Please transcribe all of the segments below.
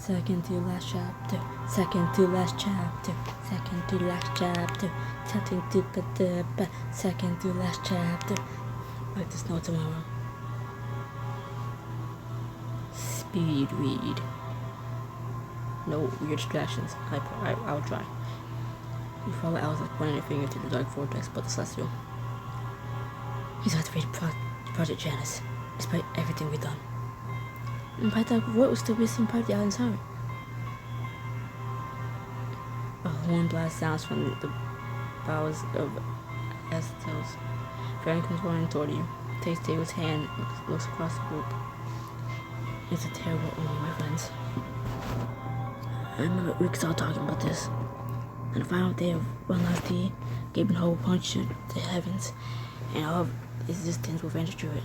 Second to last chapter, second to last chapter, second to last chapter, second to last chapter. Like there's no tomorrow. Speed read. No weird distractions. I'll try. You follow Alice like pointing your finger to the dark vortex, but the celestial. He's about to read Project Janice, despite everything we've done. And by that void was still missing part of the island's heart. A horn blast sounds from the bowels of Estel's. Farron comes running toward you. Takes David's hand, looks across the group. It's a terrible omen, my friends. I remember we started talking about this. On the final day of one last day, Gaben Hole punched the heavens, and all of existence will vanish through it.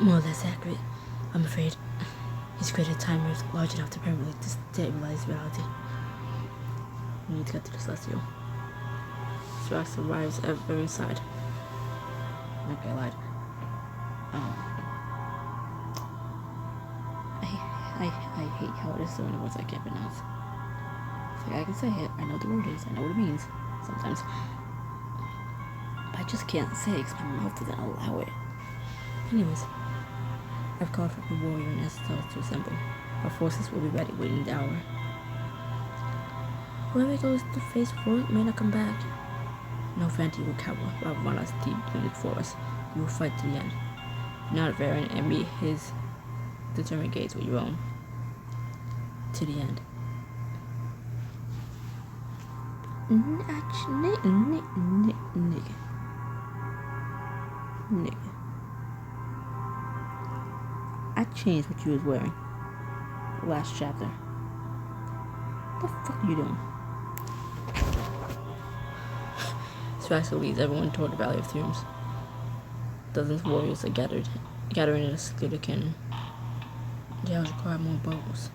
More or less accurate, I'm afraid. He's created a time rift large enough to permanently destabilize reality. We need to get to the celestial. Strax arrives at Farron's side. Okay, I lied. I hate how it is so many words I can't pronounce. It's like I can say it, I know what the word is, I know what it means, sometimes. But I just can't say it because my mouth doesn't allow it. Anyways, I've called for a warrior and Estel to assemble. Our forces will be ready within the hour. Whoever goes to face forward may not come back. No vanity will cover while run us deep into the forest. You will fight to the end. Not Farron and meet his determined gaze with your own. To the end. Nigga. I changed what you was wearing. Last chapter. What the fuck are you doing? Strax leads everyone toward the Valley of Fumes. Dozens of warriors are gathering in a secluded canyon. The hours require more bows.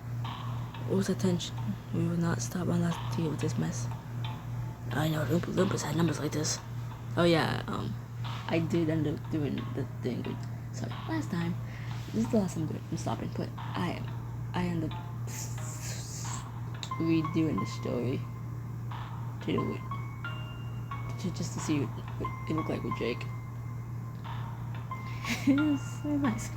What was attention? We will not stop unless to deal with this mess. I know Oompa Loompas had numbers like this. Oh yeah, I did end up doing the thing. Sorry, last time. This is the last time I'm stopping, but I end up redoing the story to do it. Just to see what it looked like with Jake. It's so nice.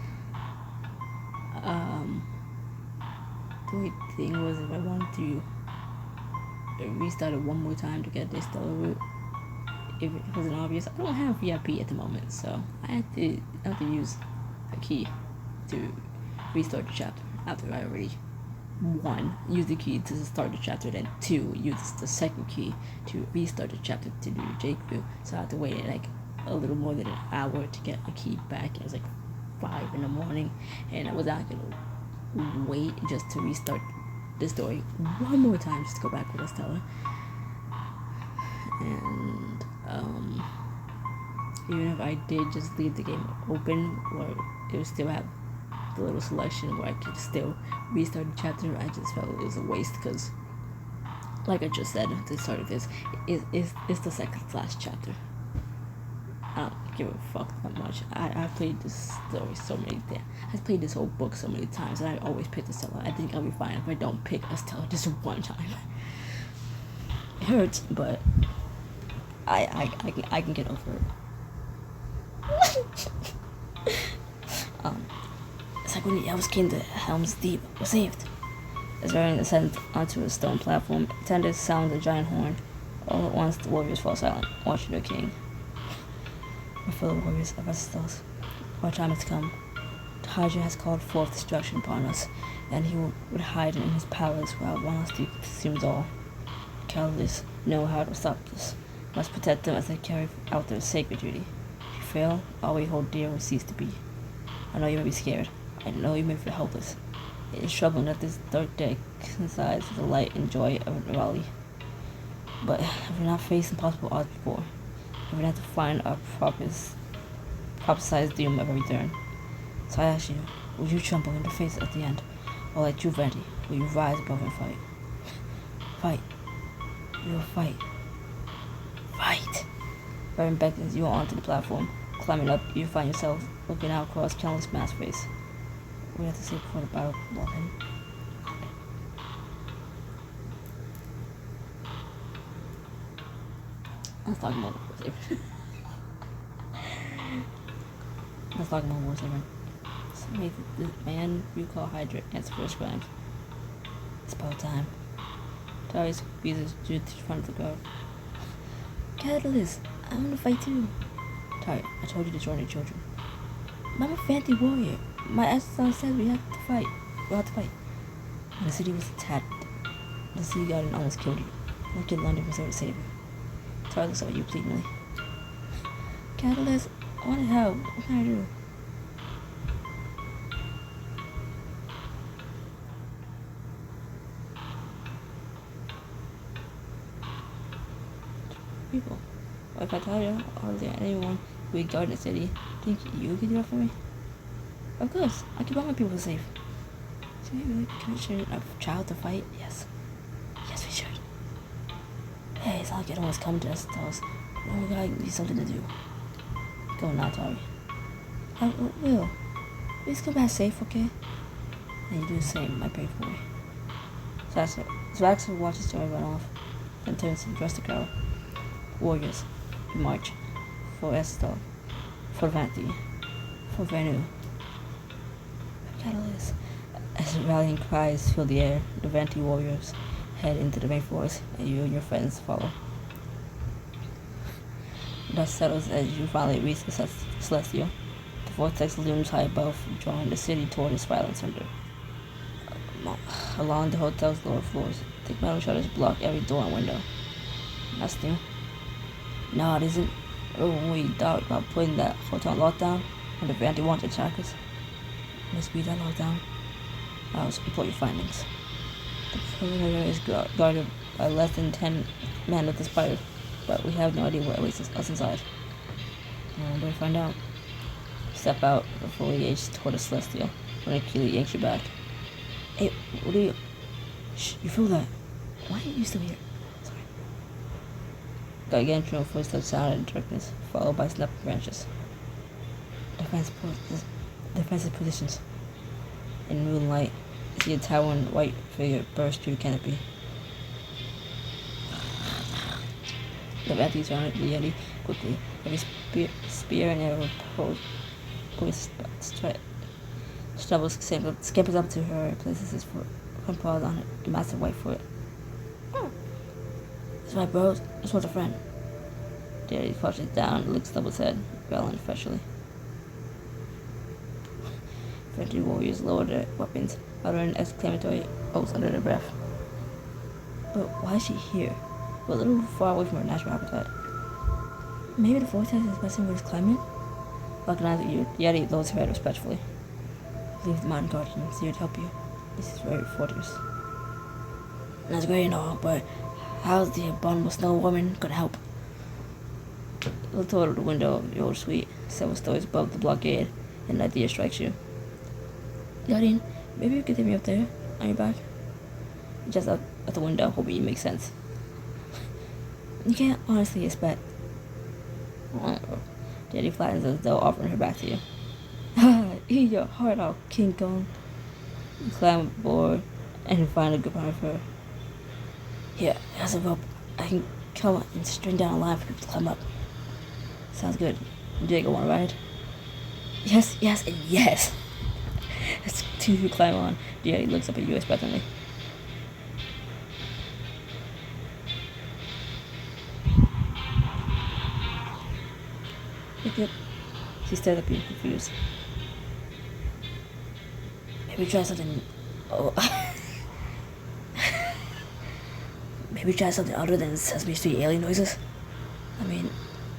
The only thing was if I wanted to restart it one more time to get the stellar route, if it wasn't obvious, I don't have VIP at the moment, so I had to use a key to restart the chapter after I already use the key to start the chapter, then 2, use the second key to restart the chapter to do Jake route. So I had to wait like a little more than an hour to get the key back. It was like 5 in the morning, and I was not gonna wait just to restart the story one more time just to go back with Estella. And even if I did just leave the game open, where it would still have the little selection where I could still restart the chapter, I just felt it was a waste because, like I just said at the start of this, it's the second last chapter. I don't give a fuck that much. I've played this story so many times. I've played this whole book so many times, and I always pick Estella. I think I'll be fine if I don't pick Estella just one time. It hurts, but I can get over it. It's like when the elves came to Helm's Deep, was saved. As Farron ascended onto a stone platform, tender sounds a giant horn. All at once, the warriors fall silent, watching their king. My fellow warriors of Estel's, our time has come. The Hydra has called forth destruction upon us, and he would hide in his palace while one last deep consumes all. The cowardly know how to stop this. Must protect them as they carry out their sacred duty. If you fail, all we hold dear will cease to be. I know you may be scared. I know you may feel helpless. It is troubling that this dark day coincides with the light and joy of Raleigh. But have we not faced impossible odds before? Have we not to find our prophesized doom of every turn? So I ask you, will you tremble in the face at the end? Or like true vanity, will you rise above and fight? Fight. We will fight. Fight! Farron beckons you onto the platform. Climbing up, you find yourself looking out across countless mass space. We have to see before the battle will in. Let's talk about War Saber. Let's talk about War Saber. Somebody, this man you call Hydra answer for his crimes. It's about time. Tari squeezes Jude in front of the crowd. Catalyst, I want to fight too. Tari, I told you to join your children. I'm a fancy warrior. My ancestor said we have to fight. We'll have to fight. When the city was attacked, the sea guardian almost killed you. Like your London was there to save you. Tari looks at you pleadingly. Catalyst, I want to help. What can I do? People. What if I tell you, or is there anyone who would guard the city? Think you could do that for me? Of course, I keep all my people safe. Should we really commission a child to fight? Yes. Yes, we should. Hey, it's not like anyone was coming to us. We gotta need something to do. Go now, Tori. I will. Please come back safe, okay? And you do the same, my brave boy. So Axel watches Tori run off, then turns to the rest of the crowd. Warriors, we march. For Estelle. For Vanti. For Venu. For Catalyst. As rallying cries fill the air, the Vanti warriors head into the main forest, and you and your friends follow. Dust settles as you finally reach the Celestial. The vortex looms high above, drawing the city toward its violent center. Along the hotel's lower floors, thick metal shutters block every door and window. That's new. No, it isn't. When we thought about putting that hotel on lockdown, and the Vanti wanted to attack us. Must be that lockdown. I'll report your findings. The perimeter is guarded by less than 10 men with the spider, but we have no idea what awaits us inside. And we'll find out. Step out before we age toward the Celestial, when Akili yanks you back. Hey, what do you... Shh, you feel that? Why are you still here? Sorry. Gargantuan footsteps sounded in darkness, followed by snapping branches. Defensive positions. In moonlight, you see a towering white figure burst through the canopy. The Vanti surrounded the Yeti quickly. Every spear and arrow scampers up to her and places his front paws on a massive white foot. That's right, bros. This was a friend. The Yeti crouches down and looks above his head, growling freshly. Vanti warriors lower their weapons, uttering exclamatory oaths under their breath. But why is she here? We're a little far away from her natural habitat. Maybe the vortex is messing with his climate? Recognizing you, Yeti lowers her head respectfully. Leave the mountain guardian. He's here to help you. This is very fortress. That's great and all, but how's the abominable snow woman gonna help? Look toward the window of your old suite, several stories above the blockade, and an idea strikes you. Guardian, maybe you could take me up there, on your back? Just up at the window, hoping it makes sense. You can't honestly expect. Daddy flattens as though offering her back to you. Eat your heart out, King Kong. You climb aboard and find a grip on her. Here, here's a rope. I can come and string down a line for people to climb up. Sounds good. Diego, want to ride? Yes, yes, and yes. As two of you climb on, Daddy looks up at you expectantly. Yep. She stared at you, confused. Maybe try something. Oh. Maybe try something other than Sesame Street alien noises. I mean,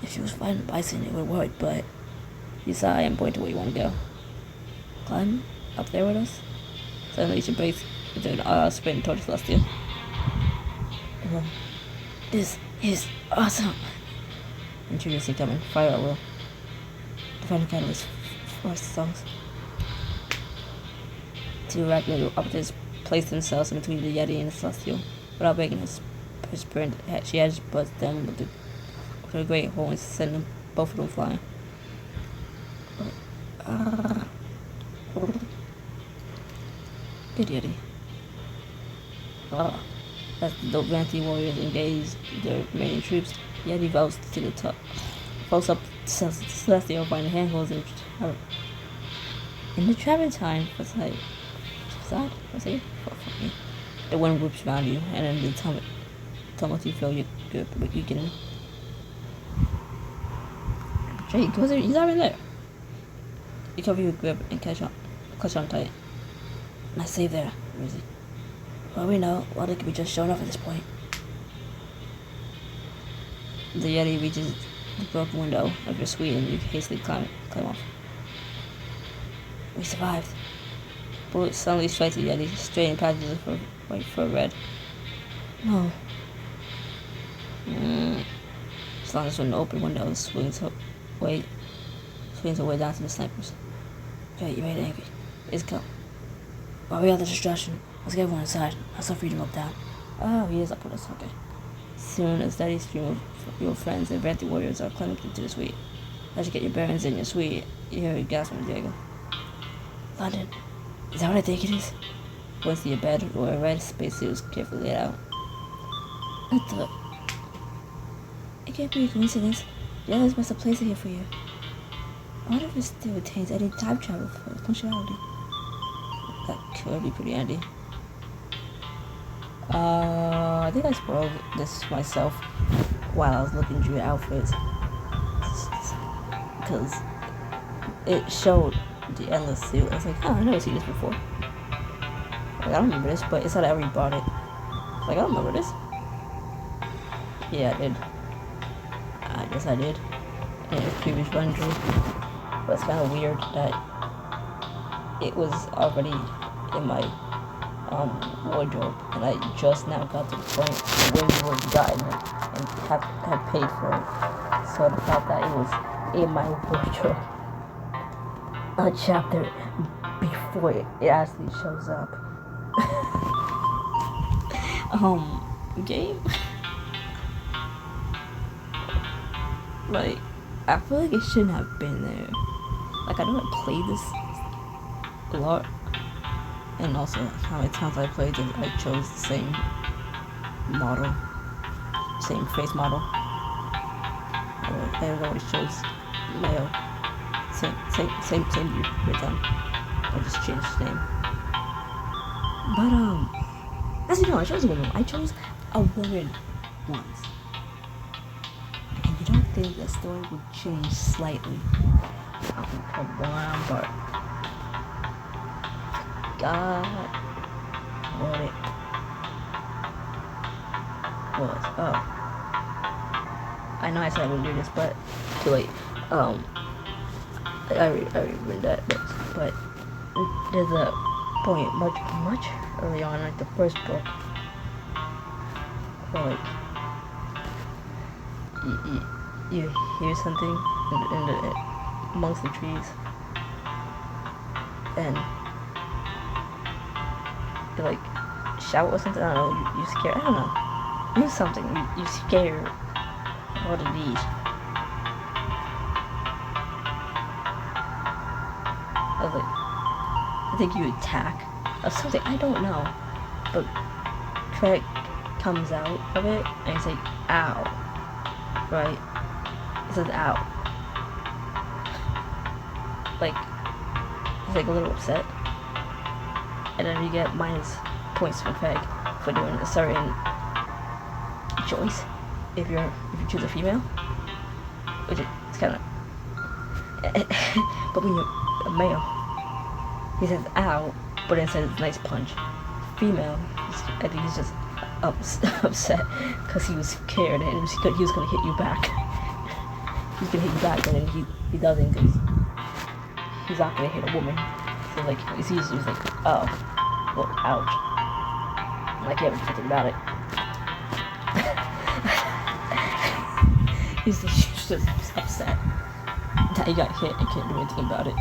if she was flying bison, it would work, but you sigh and point to where you want to go. Climb up there with us? Suddenly she breaks into an sprint towards Celestial. This is awesome! Intruders incoming. Fire at will. Defend catalyst. Force songs. Two regular operatives place themselves in between the Yeti and the Celestial. Without breaking his sprint, she edges butts them with her great horns, sending both of them flying. Good Yeti. As the Vanthi warriors engaged their remaining troops, Yeti rose to the top, rose up to Celestial by the handholds and in the Travertine facade, the wind whoops around you, and in the tumult you feel your grip, but you can. Jake, he's already there. You cover your grip and clutch on tight. Not safe there, Rizzy. Well, we know, well, they could be just showing off at this point. The Yeti reaches the broken window of your suite and you hastily climb off. We survived. Bullets suddenly strike the Yeti, straight passages for white for red. No. As long as an open window swings away down to the snipers. Okay, you made it angry. Let's go. While we have the distraction, let's get everyone inside. I'll start freedom up down. Oh, he is up with us, okay. Soon, a steady stream of your friends and Vanthi warriors are climbing into the suite. As you get your bearings in your suite, you hear a gasp from Diego. London, is that what I think it is? Points to your bed where a red spacesuit is carefully laid out. What the? It can't be a coincidence. The others must have placed it here for you. I wonder if it still retains any time travel functionality. That could be pretty handy. I think I spoiled this myself while I was looking through your outfits. Because it showed the endless suit. I was like, oh, I've never seen this before. Like, I don't remember this, but it said I already bought it. Like, I don't remember this. Yeah, I did. I guess I did. In a previous run through. But it's kind of weird that it was already in my wardrobe, and I just now got to the point where you already gotten it and have paid for it. So the fact that it was in my wardrobe a chapter before it actually shows up. Game. Like, I feel like it shouldn't have been there. Like, I know I played this a lot, and also how many times I played it, I chose the same model, same face model. I always chose Leo, same dude every time. I just changed his name. But as you know, I chose a woman. I chose a woman once. And you don't think the story would change slightly? Oh, come on, but God, what it was. Oh, I know I said I wouldn't do this, but too late. I already read that, but there's a point much early on, like the first book, where like you hear something in the amongst the trees, and you like shout or something. I don't know. You scared. I don't know. Do something. You scared. What it is. I was like, I think you attack or something. I don't know. But Craig comes out of it and he's like, ow. Right? He says, ow. Like, he's like a little upset. And then you get minus points from Craig for doing a certain choice if you choose a female, which it's kind of. But when you're a male, he says "ow," but instead it's a nice punch. Female, I think he's just upset because he was scared and he was gonna hit you back. He's gonna hit you back, but then he doesn't because he's not gonna hit a woman. So like he's like, oh, well, ouch. And I can't do anything about it. he's just upset that he got hit and can't do anything about it.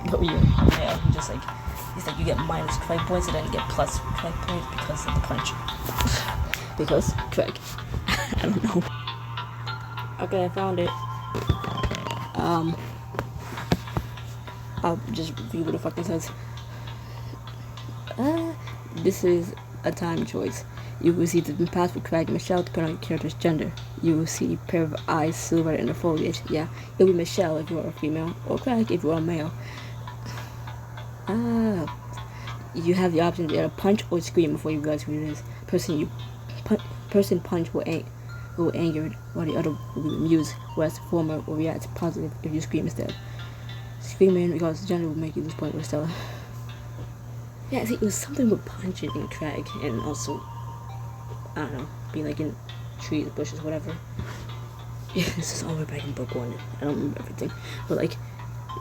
But when you're a male, he's like you get minus 5 points and then you get plus 5 points because of the punch. Because Craig. I don't know. Okay, I found it. I'll just review what the fuck it says. This is a time choice. You will see the path for Craig and Michelle depending on your character's gender. You will see a pair of eyes silhouetted in the foliage. Yeah, it'll be Michelle if you are a female, or Craig if you are a male. You have the option to either punch or scream before you realize who it is. Person punch will anger, while the other will be amused, whereas the former will react positive if you scream instead. Screaming regardless of gender will make you lose point with Stella. Yeah, see, it was something with punching and Craig, and also, I don't know, being like in trees, bushes, whatever. Yeah, this is all the way back in book 1. I don't remember everything. But like,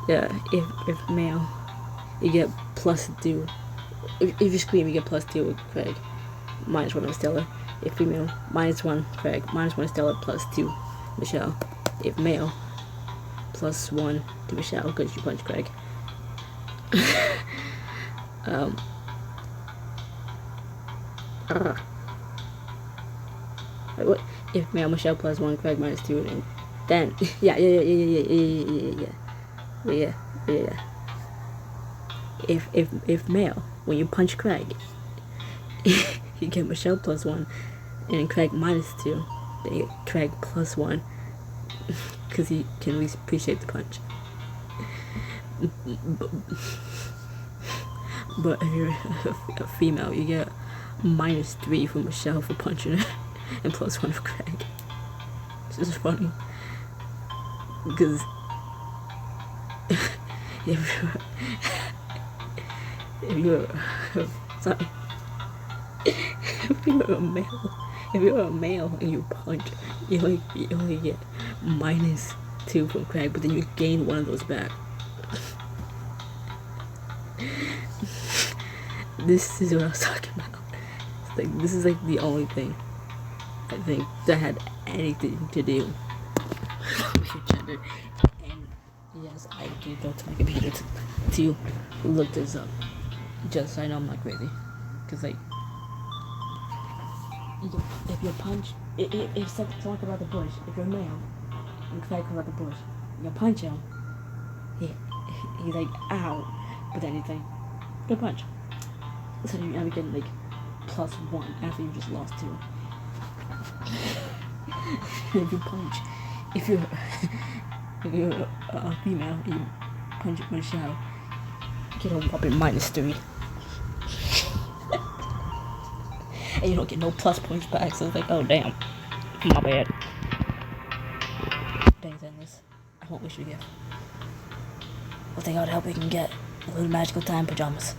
yeah, if male, you get +2. If you scream, you get +2 with Craig, -1 with Stella. If female, -1 Craig, -1 Stella, +2 Michelle. If male, +1 to Michelle because you punch Craig. What? If male, Michelle +1, Craig -2, and then yeah. If male, when you punch Craig, you get Michelle +1, and Craig -2. Then you get Craig +1, because he can at least appreciate the punch. But if you're a female, you get -3 for Michelle for punching her, and +1 for Craig. It's just funny, because if you're sorry, if you're a male and you punch, you only get -2 from Craig, but then you gain one of those back. This is what I was talking about. It's like, this is like the only thing I think that had anything to do with your gender. And yes, I did go to my computer to look this up, just so I know I'm not crazy. Cause like, if you punch, if someone comes out the bush, if you're a male, and Craig comes out the bush, you punch him, he's like, ow, but then he's like, good punch. So you end up getting like +1 after you just lost 2. If you punch, if you're a female, you punch Michelle, get a whopping -3. And you don't get no plus points back, so it's like, oh damn, my bad. Thanks, endless. I won't wish you a gift. We'll take all the help we can get. A little magical time pajamas.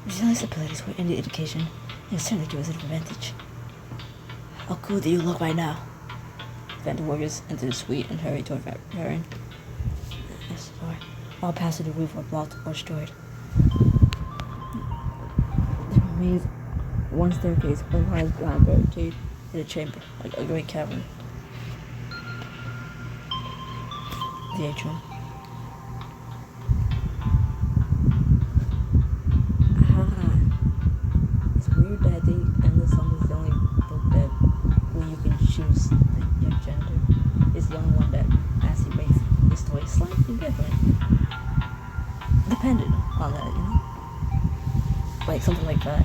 Resilience abilities were in the education, and certainly give us an advantage. How cool do you look right now? The warriors enter the suite and hurry toward Baron. Yes, sorry. All paths to the roof are blocked or destroyed. There remains one staircase, a large ground barricade in a chamber, like a great cavern. The atrium. It's weird that I think Endless Song is the only book that when you can choose your gender, it's the only one that actually makes the story slightly different. Dependent on that, you know? Like something like that.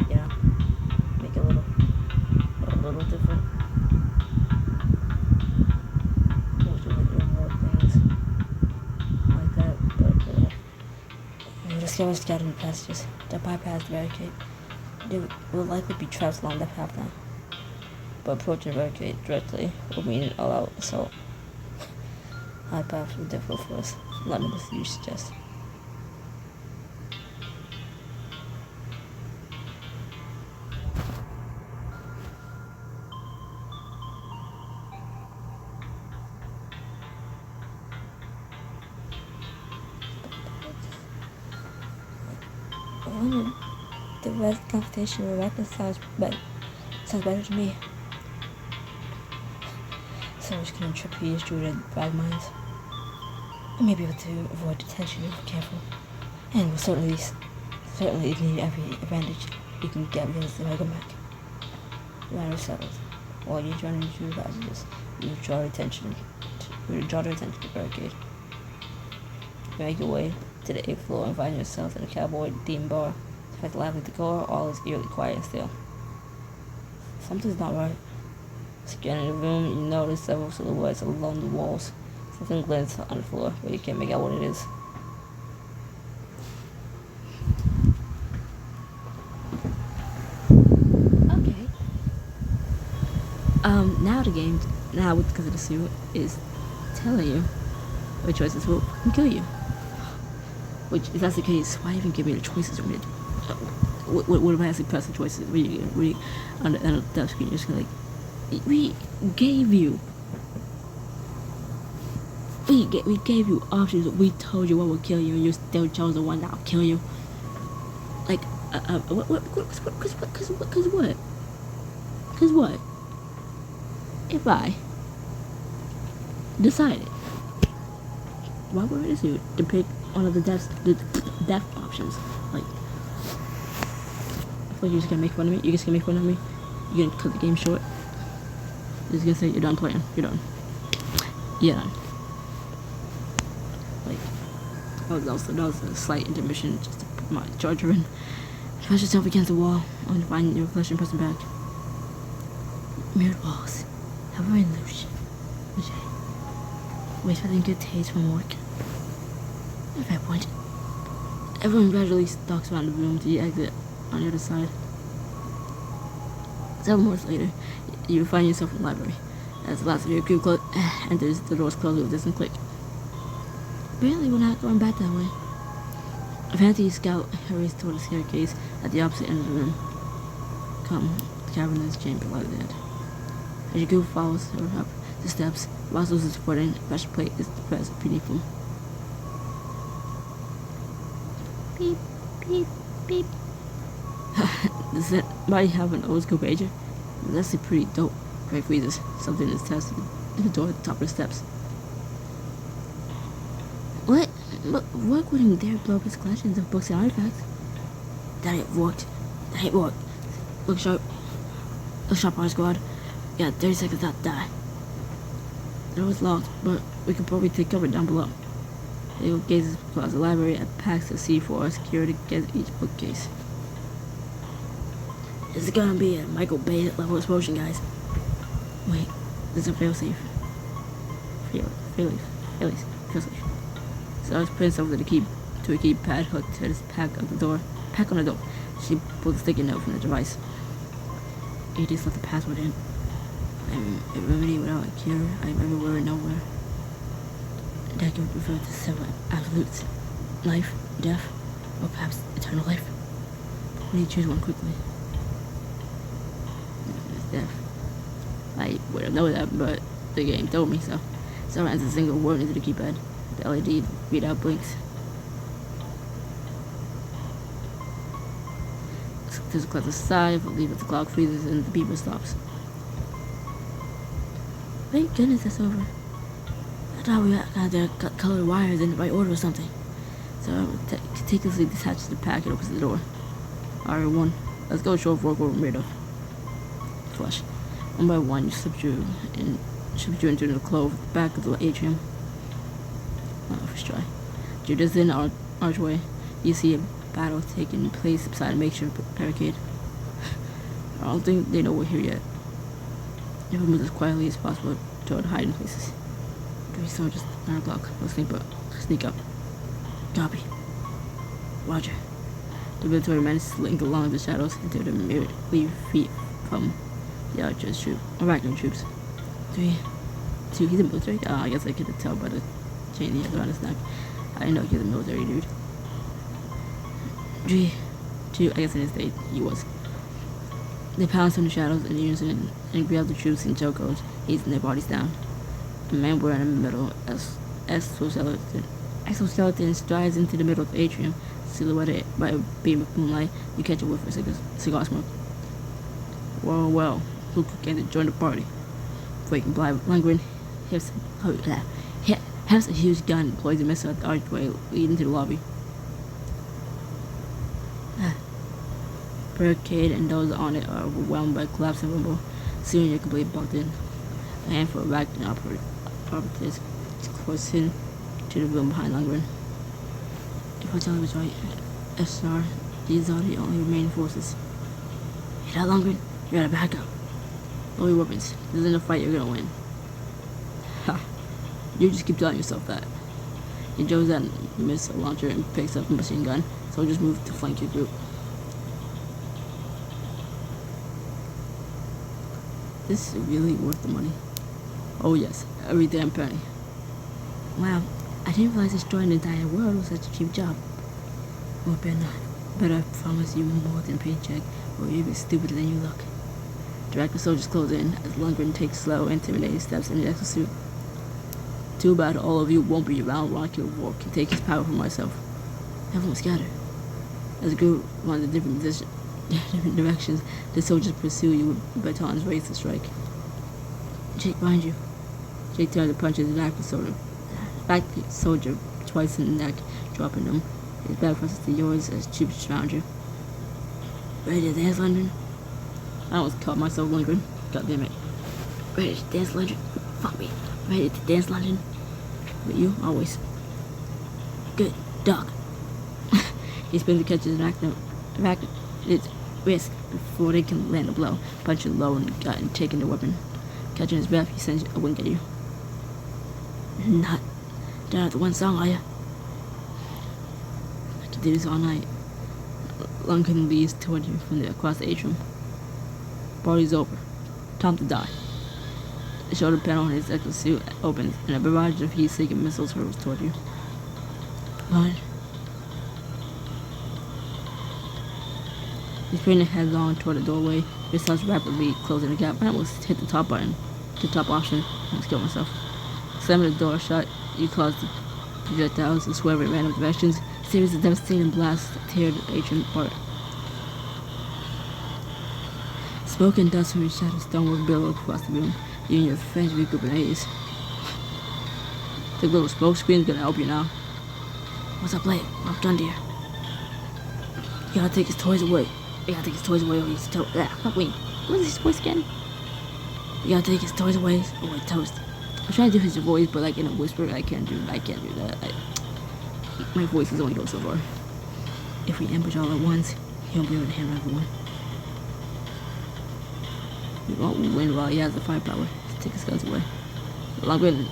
You know? Make it a little different. More things like that, but we discover scattered passages that bypass the barricade. They will likely be traps along that path now. But approaching the barricade directly will mean an all-out assault. High paths will difficult for us. Not in the you suggest. The red confrontation with Reckon sounds better to me. So we're just gonna trapeze through the bag mines. We may be able to avoid detection if we're careful. And we'll certainly need every advantage we can get against the Mega Mech. Matter settled. While you're running through the passages, you draw their attention to the barricade. You make your way to the 8th floor and find yourself in a cowboy themed bar. Despite the lively decor, all is eerily quiet and still. Something's not right. Scanning the room, you notice several silhouettes along the walls. Something glints on the floor, but you can't make out what it is. Okay. Now because of the suit, is telling you what choices will kill you. Which, if that's the case, why even give me the choices? What if I actually press the choices? We on the screen, you're just gonna we gave you options. We told you what will kill you, and you still chose the one that will kill you. Cause what? If I decided, why would I do to pick one of the death options? Like, I feel like you're just gonna make fun of me. You're just gonna make fun of me. You're gonna cut the game short. You're just gonna say you're done playing. You're done. You're done. Like, that was a slight intermission just to put my charger in. Press yourself against the wall. I want to find your reflection pressing back. Mirrored walls. Have an illusion. Wait for the good taste from work. At that point, everyone gradually stalks around the room to the exit on the other side. Several months later, you find yourself in the library. As the last of your group enters, the doors close with a distant click. Apparently, we're not going back that way. A fancy scout hurries toward the staircase at the opposite end of the room. Come, the cavernous chamber lies ahead. As your group follows her up the steps, Roscoe's is supporting, a pressure plate is depressed beneath him. Beep, beep, beep. Does that body have an old school pager? That's actually pretty dope. Greg freezes. Something is tested in the door at the top of the steps. What? What wouldn't dare blow up his collections of books and artifacts? That ain't worked. Look sharp. Look sharp, our squad. Yeah, 30 seconds not die. The door is locked, but we could probably take cover down below. He gazes across the library and packs a C4 security against each bookcase. This is gonna be a Michael Bay level explosion, guys. Wait, this is a failsafe. Failsafe. So I was putting something to a keypad hooked to this pack on the door. She pulled a sticky note from the device. He just left the password in. I'm a remedy without a cure. I'm everywhere and nowhere. That can refer to several absolutes. Life, death, or perhaps eternal life. We need to choose one quickly. It's death. I would have known that, but the game told me so. So I ran a single word into the keypad. The LED readout blinks. There's a clock aside, leave it the clock freezes and the beeper stops. Thank goodness that's over. I thought we got colored wires in the right order or something. So I meticulously detached the pack and opens the door. Alright, one. Let's go show off what we're made of. Flush. One by one, you slip you into the clove back of the atrium. First try. You're just in the archway. You see a battle taking place beside a makeshift barricade. I don't think they know we're here yet. If we move as quietly as possible toward hiding places. 3 soldiers, 9 o'clock. We'll sneak up. Copy. Roger. The military men slink along the shadows until they're merely feet from the archers' troop, or Ragnar troops. 3, 2, he's a military? I guess I could tell by the chain he has around his neck. I didn't know he was a military dude. 3, 2, I guess in his day he was. They pounce from the shadows in unison and grab the troops in chokeholds, easing their bodies down. A man wearing in the middle, exoskeleton strides into the middle of the atrium, silhouetted by a beam of moonlight. You catch a whiff of cigar smoke. Well, who came to join the party? Freaking Lundgren has a huge gun and deploys a missile at the archway leading to the lobby. Barricade and those on it are overwhelmed by collapsing rumble. Soon you're completely bucked in. A handful of Ragnar operatives close in to the room behind Lundgren. If I tell you was right, SR These are the only remaining forces. You're not longer, you gotta back up. Lower your weapons. This isn't a fight you're gonna win. Ha. You just keep telling yourself that. He draws out a missile launcher and picks up a machine gun. Soldiers move to flank your group. This is really worth the money. Oh yes, every damn penny. Wow, I didn't realize destroying the entire world was such a cheap job. Well, better not. Better I promise you more than a paycheck, or you'll be stupider than you look. Drag the soldiers close in as Lundgren takes slow, intimidating steps in the exosuit. Too bad all of you won't be around when I kill War can take his power from myself. Everyone scatter. As the group runs in different directions, the soldiers pursue you with batons raised to strike. Jake behind you. Jake turns and punches the back soldier twice in the neck, dropping him. His back presses to yours as troops surround you. Ready to dance, Lundgren? I almost caught myself, Lundgren. God damn it. Ready to dance, Lundgren? Fuck me. Ready to dance, Lundgren? But you, always. Good. Dog. He spins and catches its wrist before they can land a blow, punching low in the gut and taking the weapon. Catching his breath, he sends a wink at you. Not done after one song, are ya? I can do this all night. Lundgren leads toward you from across the atrium. Party's over. Time to die. The shoulder panel on his exosuit opens, and a barrage of heat-seeking missiles hurls toward you. Run. He's putting headlong toward the doorway. He starts rapidly closing the gap. I almost hit the top button. The top option. I almost killed myself. Slamming the door shut, you cause the projectiles to swerve in random directions. A series of devastating blasts tear the atrium apart. Smoke and dust from your shattered stonework billow across the room. You and your friends regroup grenades. The little smoke screen's gonna help you now. What's up, Blake? I'm done, dear. You gotta take his toys away. You gotta take his toys away or he's toast. Wait, what is his voice again? You gotta take his toys away or he's toast. I'm trying to do his voice, but like in a whisper. I can't do that. My voice is only go so far. If we ambush all at once, he won't be able to handle everyone. We won't win while he has the firepower to take his guns away. Lundgren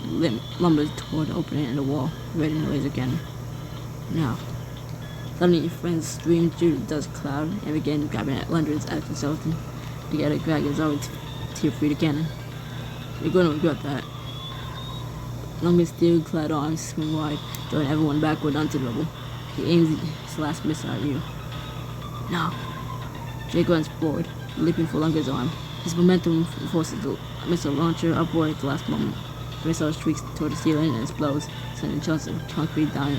lumbers toward the opening in the wall, ready to laser cannon. Now, suddenly your friends stream through the dust cloud and begin grabbing at Lundgren's exoskeleton to get a crack his own tear free the cannon. You're going to regret that. Lundgren's steel-clad arms swing wide, throwing everyone backward onto the rubble. He aims his last missile at you. No. Jake runs forward, leaping for Lundgren's arm. His momentum forces the missile launcher upward at the last moment. The missile streaks toward the ceiling and explodes, sending chunks of concrete down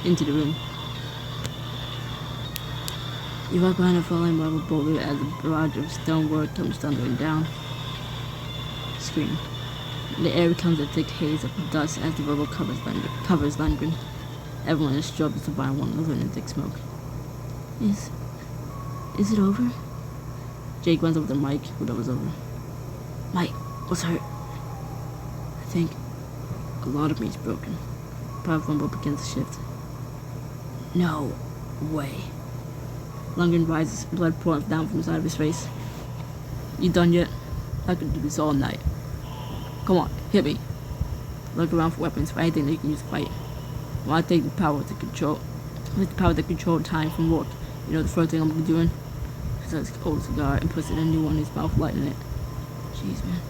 into the room. You walk behind a falling marble boulder as a barrage of stonework comes thundering down. Scream. The air becomes a thick haze of dust as the rubble covers Lundgren. Everyone struggles to find one another in the thick smoke. Is it over? Jake runs over to Mike, who was over. Mike, what's hurt? I think a lot of me's broken. Power rumble begins to shift. No way. Lundgren rises, blood pouring down from the side of his face. You done yet? I could do this all night. Come on, hit me. Look around for weapons, for anything that you can use to fight. When I take the power to control time from work, you know the first thing I'm gonna be doing? He takes an old cigar and puts it in a new one in his mouth, lighting it. Jeez, man.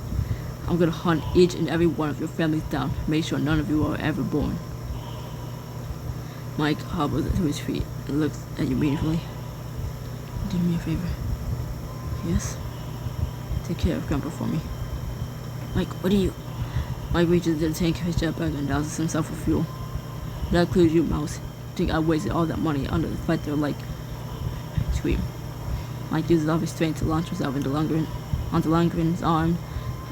I'm gonna hunt each and every one of your families down. Make sure none of you are ever born. Mike hobbles to his feet and looks at you meaningfully. Do me a favor. Yes? Take care of Grandpa for me. Mike, what are you? Mike reaches into the tank of his jetpack and douses himself with fuel. That includes you, Mouse. Think I wasted all that money under the fight they're like. Scream. Mike uses all his strength to launch himself onto Lundgren's arm,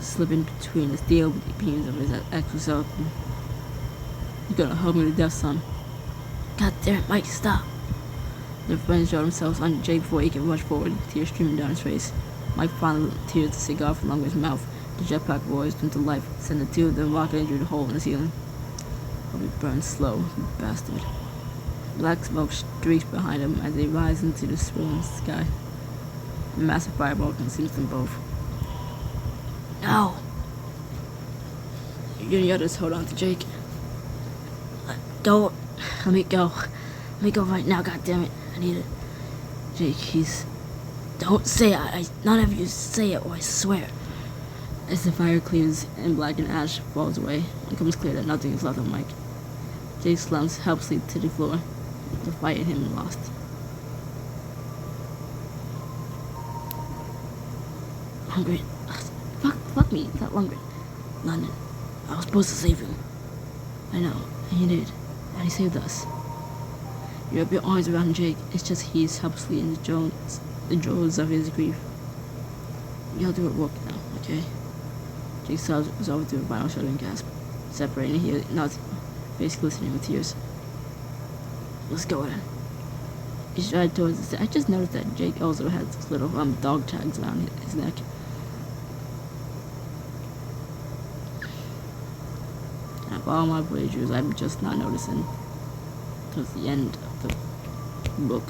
slipping between the steel beams of his exoskeleton. You're gonna hug me to death, son. God damn it, Mike, stop. Their friends draw themselves on Jake before he can rush forward, tears streaming down his face. Mike finally tears the cigar from Lundgren's mouth. The jetpack roars into life, sending two of them rocketing through the hole in the ceiling. I'll be burned slow, you bastard. Black smoke streaks behind him as they rise into the swirling sky. A massive fireball consumes them both. No! You and the others hold on to Jake. Don't. Let me go. Let me go right now, goddammit. I need it. Jake, he's... Don't say it. None of you say it or I swear. As the fire clears and black and ash falls away, it becomes clear that nothing is left of Mike. Jake slumps helplessly to the floor. The fight in him lost. Lundgren. Fuck me. It's not Lundgren. London. I was supposed to save him. I know. And you did. And he saved us. You wrap your arms around Jake. It's just he's helplessly in the jaws of his grief. You'll do it work now, okay? Jake was over through a final shuddering gasp. Separating, he nods, face glistening with tears. Let's go then. He stride towards the I just noticed that Jake also has those little dog tags around his neck. Out of all my voyagers, I'm just not noticing. Towards the end of the book.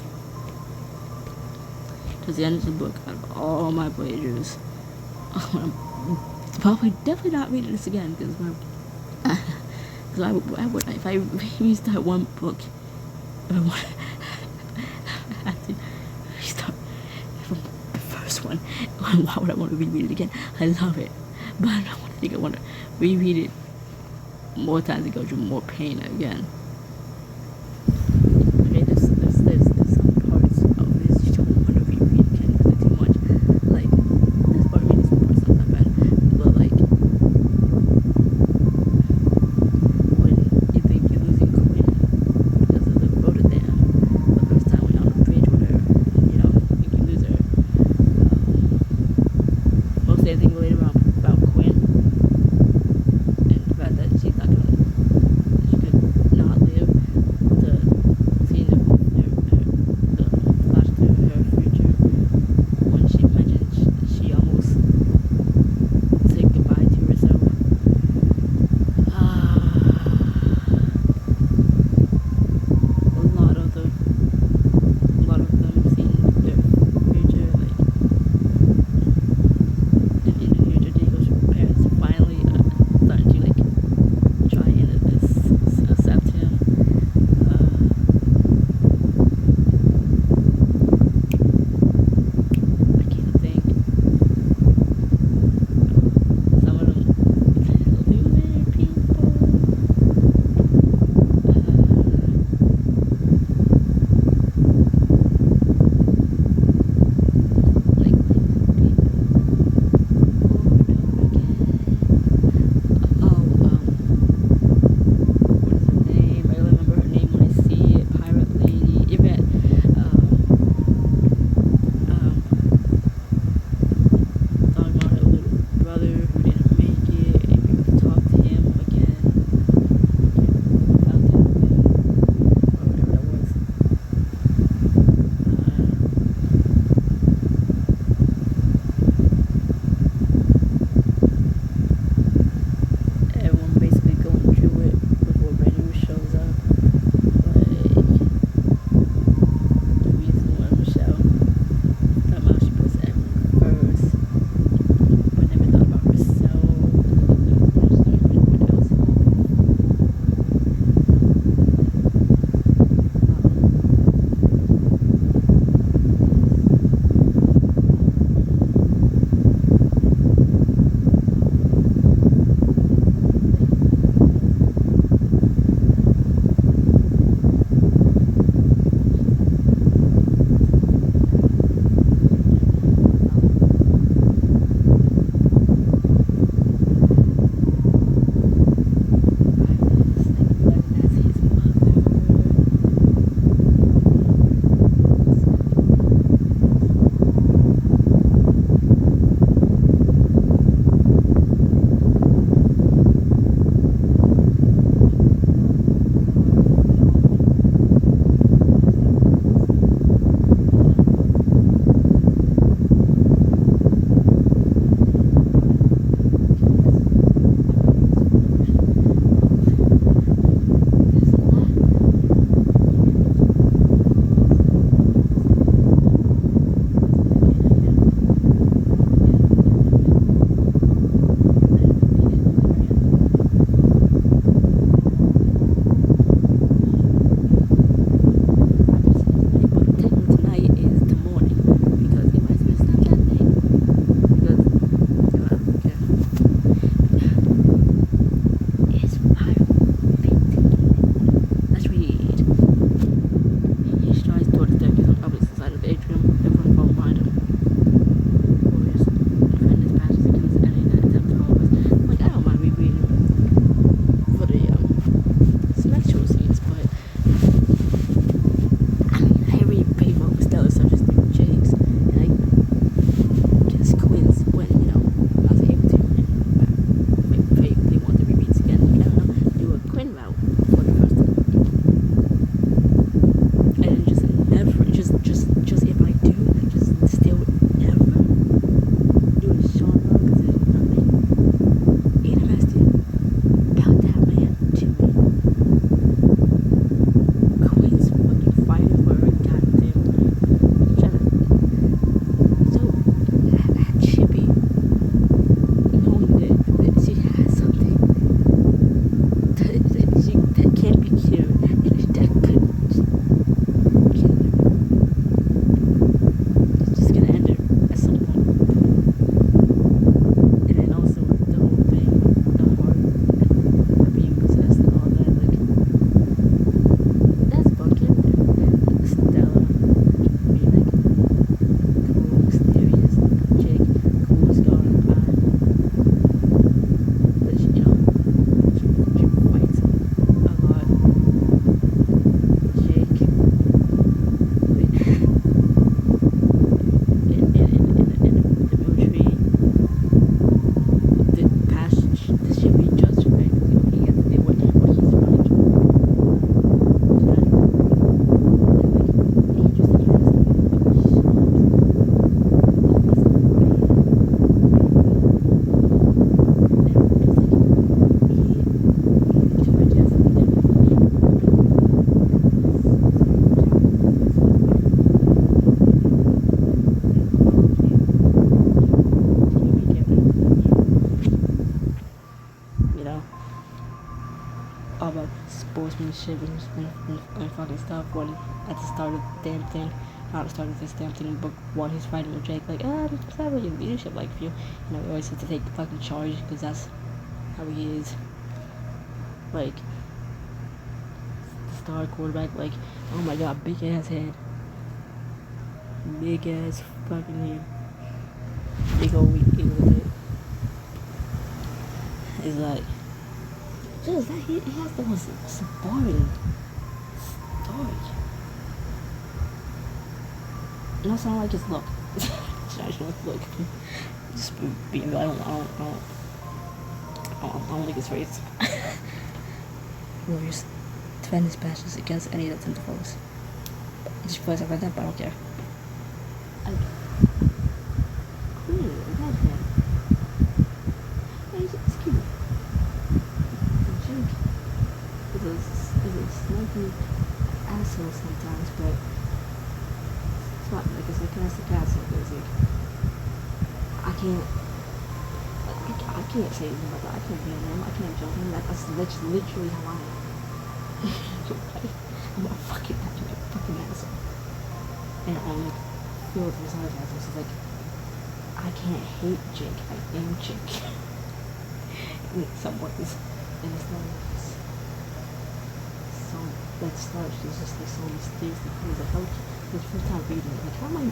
Towards the end of the book, out of all my voyagers, I'm definitely not reading this again because I would if I read that one book. I have to restart from the first one. Why would I want to reread it again? I love it, but I don't think I want to reread it more times and go through more pain again. Okay, there's some parts of this you don't want to reread again because it's too much. Like, this part reading some parts not that bad, but like when you think you're losing Quinn because of the Rotterdam, the first time when you're on the bridge with her, you know, you think you lose her. Most everything related about Quinn and the fact that she could not and stuff when at the start of the damn thing. Not the start of this damn thing in book 1, he's fighting with Jake, like, I'm sad with your leadership, like, if you know, he always has to take fucking charge, because that's how he is. Like, the star quarterback, like, oh my god, big ass head. Big ass fucking head. Big old eagle head. It's like, just that he has the most boring story. No, sound like his look. Just look. Just being. I don't like his face. Warriors defend his patches against any attempt to focus. It just plays like that, but I don't care. Clean, that man. Hey, it's cute. The Jake is a sneaky asshole sometimes, but it's not like a sarcastic asshole. It's like I can't say anything about that. I can't blame him. I can't judge him. That's literally how I am. I'm a fucking asshole. And I only feel with his sarcasm. So it's like, I can't hate Jake. I am Jake. In some ways. And it's not so, like, Starch is just like so mysterious. He's like, how, the first time reading it, like, how am I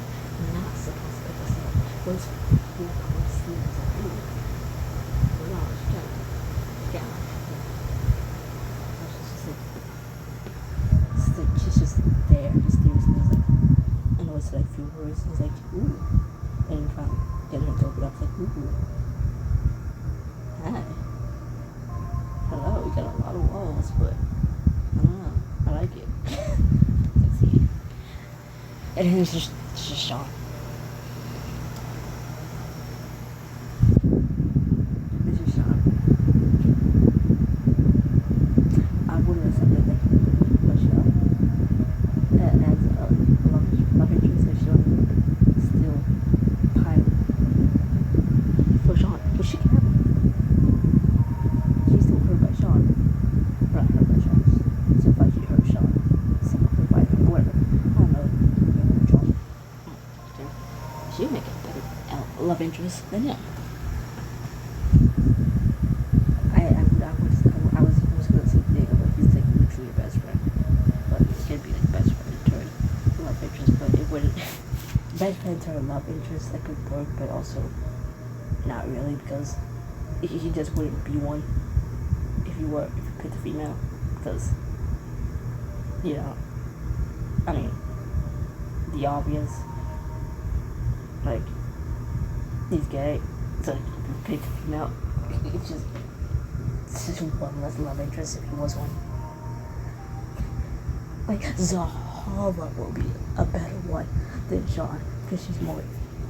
not supposed to pick this up? Those four close sleeves, like, ooh. No, yeah. She's just there, mysteriously. It's like, I know it's like a few words. He's like, ooh. And finally getting her to open up, it's like, ooh. Hi. Hello, we got a lot of walls, but I don't know. I like it. Let's see. And then it's just Sean. Love interest than him. I was gonna say Diego, but he's like literally your best friend. But it could be like best friend turned love interest, but it wouldn't. Best friend turned love interest that could work, but also not really, because he just wouldn't be one if you picked a female, because you know, I mean, the obvious, like, he's gay, so you pick a female. It's just one less love interest if he was one. Like, Zahara will be a better one than Sean, because she's more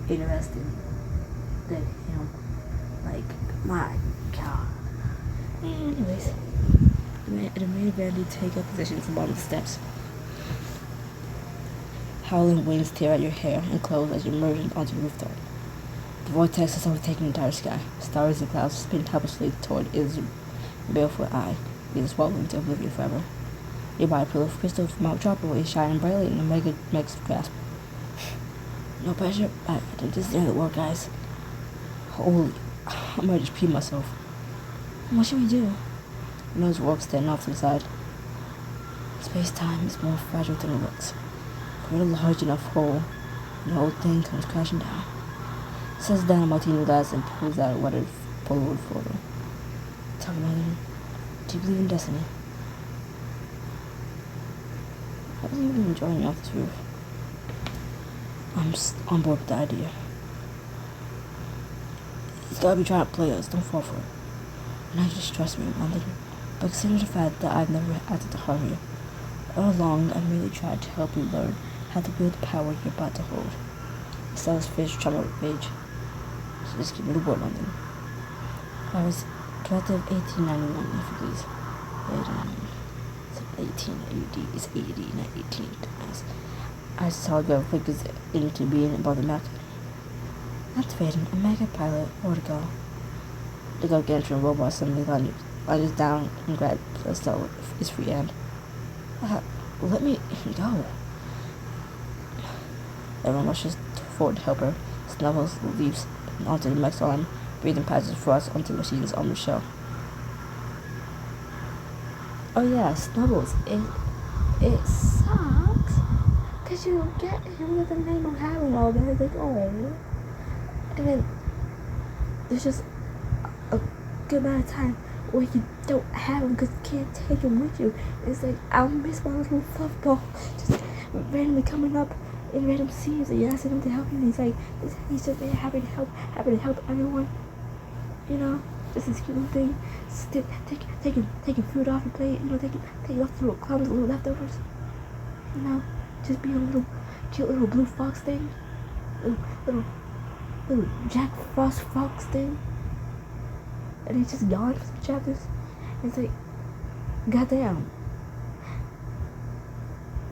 interested than him. Like, my god. Anyways, the main event, they take up positions along the steps. Howling winds tear at your hair and clothes as you emerge onto the rooftop. The vortex is overtaking the entire sky. Stars and clouds spin helplessly toward its baleful eye. It is swallowed into oblivion forever. Nearby, a pool of crystal from Mount Tropical is shining brightly in a meg's grasp. No pressure. I did this near the world, guys. Holy, I might just pee myself. What should we do? Those rocks stand off to the side. Space-time is more fragile than it looks. Create a large enough hole, and the whole thing comes crashing down. Sets down a martini glass and pulls out a weathered Polaroid photo. Talk about it. Do you believe in destiny? How is he even enjoying off this roof? I'm on board with the idea. He's gotta be trying to play us. Don't fall for it. And I just trust me, London. But consider the fact that I've never acted to harm you. All along, I merely tried to help you learn how to build the power you're about to hold. He saw his face tremble with rage. So just give me the word, London. I was collective 1891, if you please. 18 AD is 80, not 18. I saw the figures into being above the mountain. Activating a mega pilot protocol. The gargantuan robot suddenly lunges down and grabs Estelle with his free hand. let me go. Everyone rushes forward to help her. Snuffles leaps onto the mech's arm, breathing patches frost onto the machine's armor shell. Oh yeah, Snubbles, it sucks, cause you get him with the name of having all that, like, oh, and then there's just a good amount of time where you don't have him because you can't take him with you. It's like, I'll miss my little fluff ball just randomly coming up in random scenes and you're asking him to help you, and he's like, he's just happy to help everyone, you know, just this cute little thing, taking food off your plate, you know, taking off the little crumbs, little leftovers, you know, just being a little cute little blue fox thing, little Jack Frost fox thing. And he's just gone for some chapters. And it's like, goddamn.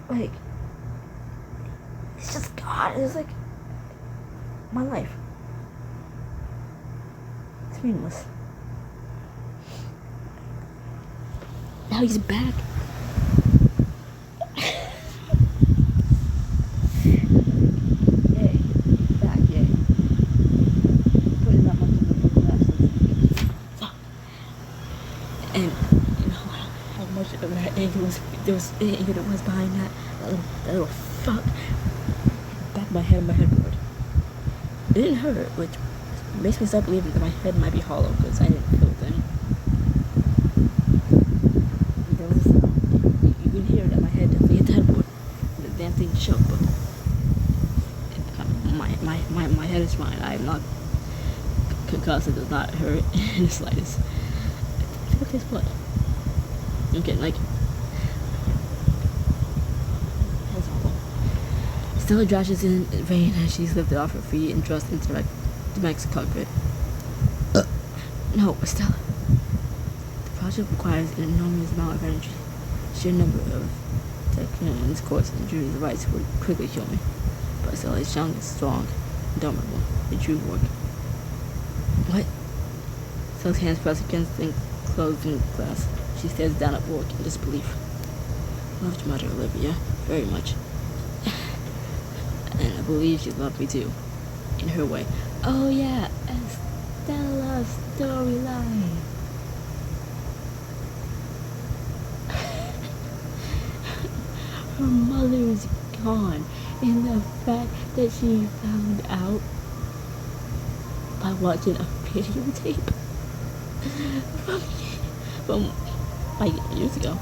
Like, it's just gone. It's like, my life. It's meaningless. Now he's back. There was anger that was behind that little fuck. Back of my head on my headboard. It didn't hurt, which makes me start believing that my head might be hollow because I didn't feel a thing. There was you could hear that my head definitely hit the headboard. The damn thing shook, but my head is fine. I am not concussed. It does not hurt in the slightest. I think it tastes blood. Okay, like. Stella drashes in vain as she's lifted off her feet and thrust into the mech's cockpit. No, Stella. The project requires an enormous amount of energy. Sheer number of technicians in this course and Judy's rights would quickly kill me. But Stella is young and strong, indomitable. The true work. What? Stella's hands press against the closing glass. She stares down at work in disbelief. Loved Mother Olivia very much. And I believe she loved me too, in her way. Oh yeah, Stella's storyline. Her mother is gone, and the fact that she found out by watching a videotape from like years ago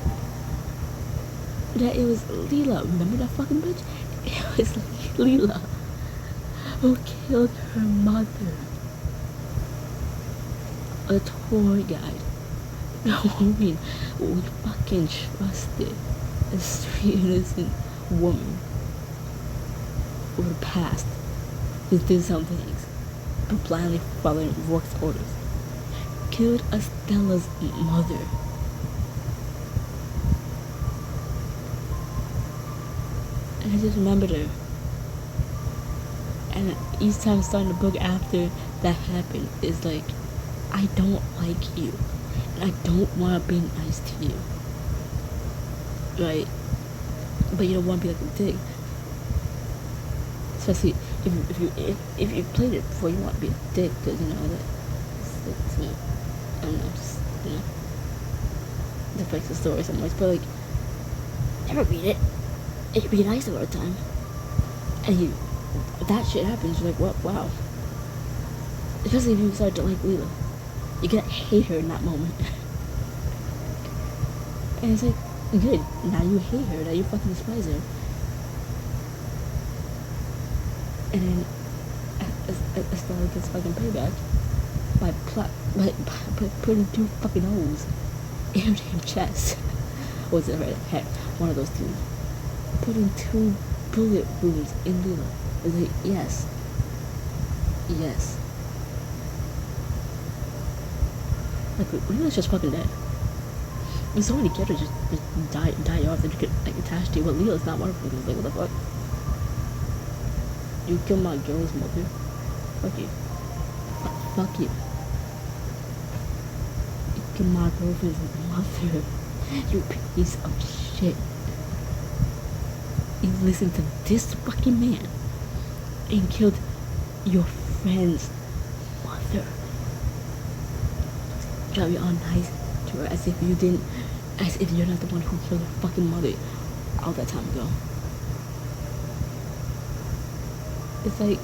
that it was Leela. Remember that fucking bitch? It was Leela who killed her mother. A tour guide. The woman we fucking trusted. A sweet innocent woman with a past who did some things but blindly following Rourke's orders. Killed Stella's mother. And I just remembered her. And each time starting the book after that happened is like, I don't like you. And I don't want to be nice to you. Right? But you don't want to be like a dick. Especially if you played it before, you want to be a dick. Because, you know, that's I don't know, just, you know, it affects the story so much. But, like, never read it. It could be nice all the time. And that shit happens, you're like, what? Wow. Especially if you start to like Leela. You're gonna hate her in that moment. And it's like, good, now you hate her, now you fucking despise her. And then Estella gets fucking payback by putting 2 fucking holes in her damn chest. Or was it her head? One of those 2. Putting 2 bullet wounds in Leela. It's like, yes. Like, Leela's just fucking dead. There's so many characters just die off that you get like attached to, but Leela's not one of them. Like, what the fuck? You killed my girl's mother. Fuck you. Fuck you. You killed my girlfriend's mother. You piece of shit. You listened to this fucking man and killed your friend's mother. Drive you on nice to her as if you're not the one who killed her fucking mother all that time ago. It's like,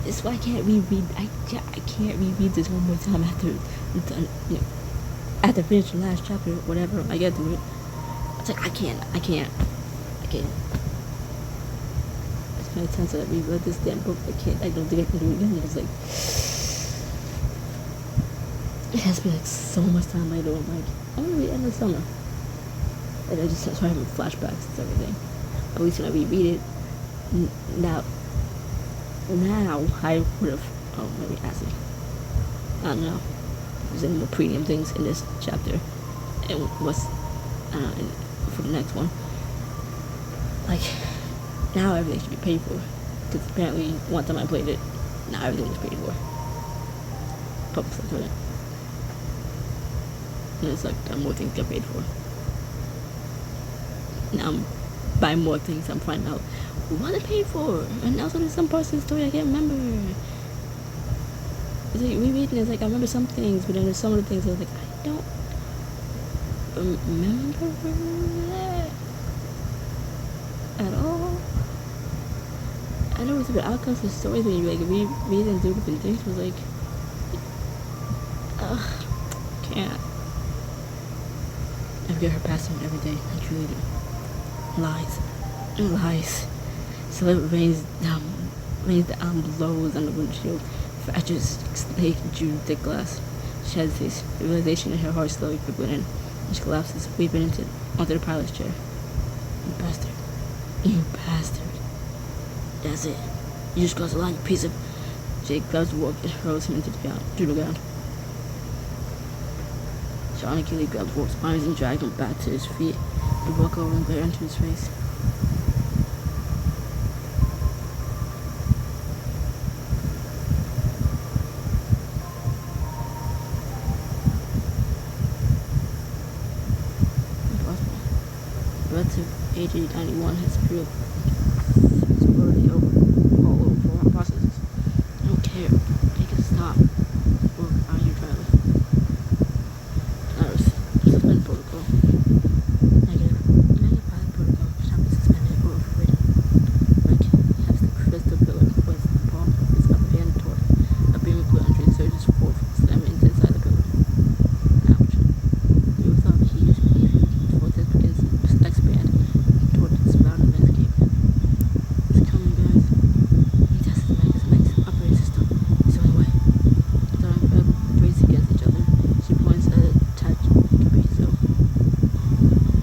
it's why I can't reread. I can't reread this one more time after I'm done. After I finish the last chapter, whatever I get to it. It's like I can't. It's many times that I reread this damn book. I don't think I can do it again. It's like, it has been like so much time later. I'm like, I'm gonna read it in the summer. And I just start having flashbacks and everything. At least when I reread it, now I would have, maybe acid. I don't know. There's any more premium things in this chapter. And what's, for the next one. Like, now everything should be paid for. Because apparently, one time I played it, now everything was paid for. Public toilet. And it's like, more things get paid for. Now I'm buying more things, I'm finding out what I paid for. And also there's some parts of the story I can't remember. It's like rereading, it's like I remember some things, but then there's some of the things I was like, I don't remember that at all. I know it's about outcomes of the stories when you like read and do different things, but like, can't. I forget her passing every day. I truly do. Lies. So it rains down blows on the windshield. Fractures snake June thick glass. She has this realization in her heart slowly crippling in, and she collapses, weeping onto the pilot's chair. You bastard. That's it. You just crossed the line, you piece of... Jake grabs the walk and hurls him into the ground. Sean and Keely grab Wolf's arms and drag him back to his feet. They walk over and glare into his face. Impossible. The rest of AJ91 has appeared. It's already over. All over for our processes. I don't care. Make it stop. Or are you driving? Suspend protocol. Negative pilot protocol shall be suspended or overridden. Rick has the crystal pillar with the palm of his upper hand toward a beam of blue entry surges forth, slamming into inside the pillar. Ouch. You thought he used the vortex begins to expand toward the surrounding landscape. It's coming, guys. He tests the mech's operating system. It's the only way. Throwing braids against each other, she points at a touch.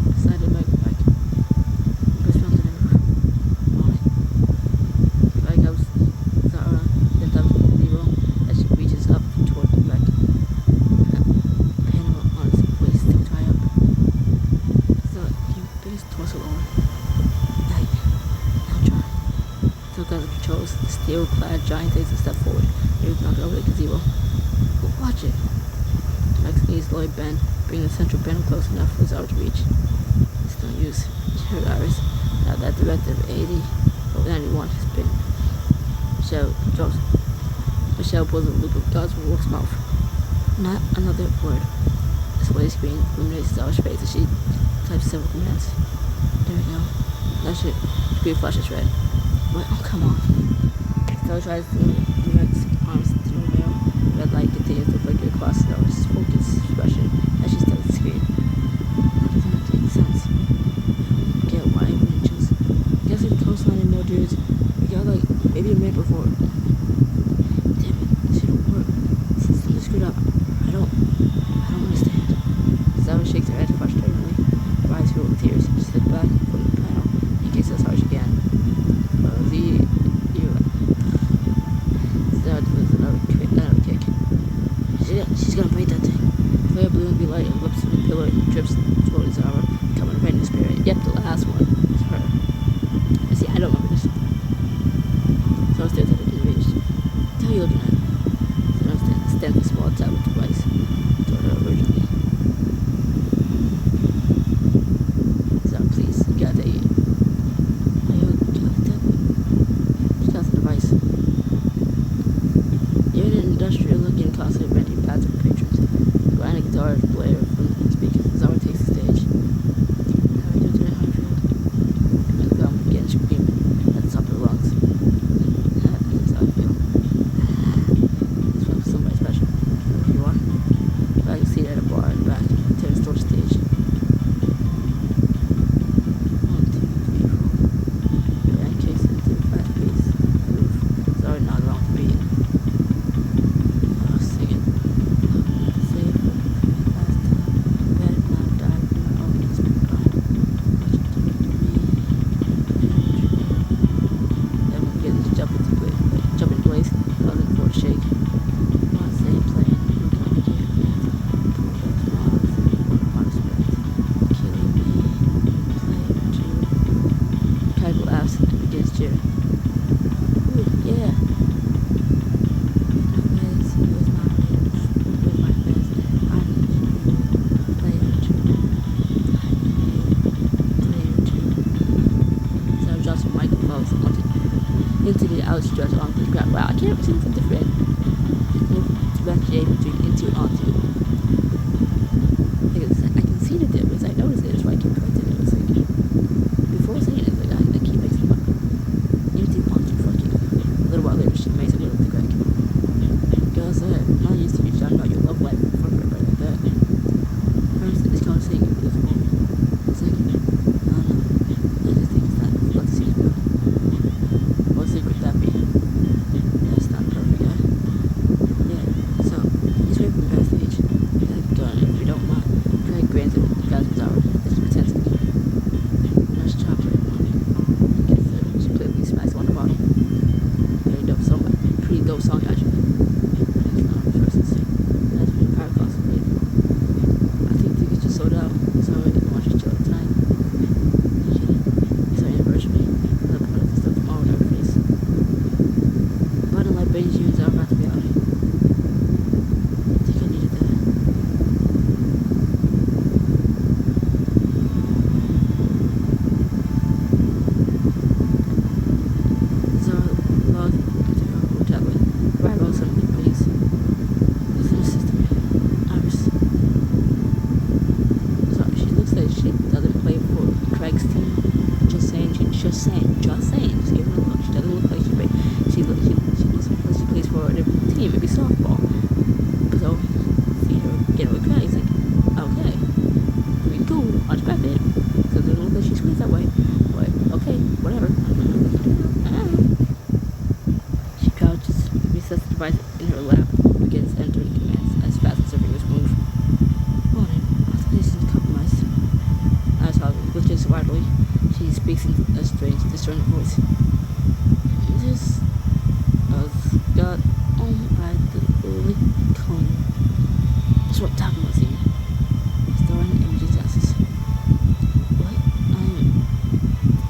Beside the backpack, Chris fell to the roof. On it. Flag house Zara, then dumps Zero as she reaches up toward the back. Panel on his waist to tie up. So he put his torso on. Like, now try. Took out the controls, the steel-clad giant takes a step forward. He was knocked over the gazebo. Watch it. Max knees slowly bend, bringing the central panel close enough for Zara to reach. It's no use. Her iris. Now that directive 90/91 has been. Michelle pulls a loop of God's Wolf's mouth. Not another word. A display screen illuminates Zara's face as she types several commands. There we go. That shit. Screen flashes red. What? Oh, come on. Zara tries to move Max's arms to the mail. Red light continues to flicker across Zara's focused expression as she studies the screen. That doesn't make sense. I don't get why everyone chose. I guess it's coastline more dudes. We got like maybe a minute before. Damn it, this shouldn't work. Something screwed up. I don't understand. Zara shakes her head frustratedly. Her eyes fill with tears. She slips back from the panel and kicks as hard as she can. Zara delivers another kick. She's gonna break that thing. Flare blue and light and looks to the pillar and drips toward Zara, coming right in the spirit. Yep, the last one is her. See, I don't remember this. So I stares at the image. once into the outstretched onto the ground. Wow, I can't see something different. Differentiate between into and onto. I can see the difference. I noticed it. That's why I keep correcting it. It's like before saying it, like I keep mixing up into onto fucking. A little while later, she makes it look correct. Girls, I'm not used to you talking about your love life and fucking right like that. First, it's called saying it was wrong. Second, I don't know. I just think it's not what the secret was. What secret that be? That's not perfect, guy. Yeah, so, he's waiting for the backstage. Like, gun, if you don't mind. Greg grins at the guy's bizarre. This is pretending. Nice chopper. She clearly smacks on the bottle. Pretty dope song, actually. That's been a power possibly. I think tickets just sold out. So I want you to chill tonight. It's our anniversary. I'll put up the stuff tomorrow in her face. Bottom light beige jeans are about to be out. I think I needed that. So I logged into her hotel with right about something, please. It's in the system. Iris. Sorry, she looks like she doesn't play for Craig's team. Just saying. Just give her a look. She doesn't look like she looks like she plays for a different team. Maybe softball. So, see her get with Craig. It's like, okay. I mean, cool. Watch back there. Because it doesn't look like she plays that way. But, okay, whatever. She crouches, resets the device in her lap, begins entering commands as fast as her fingers move. Morning. Authorization is compromised. As how glitches widely, she speaks in a strange, discerning voice. This has got on by the early cone. That's what talking about, see. Storing images asks. What?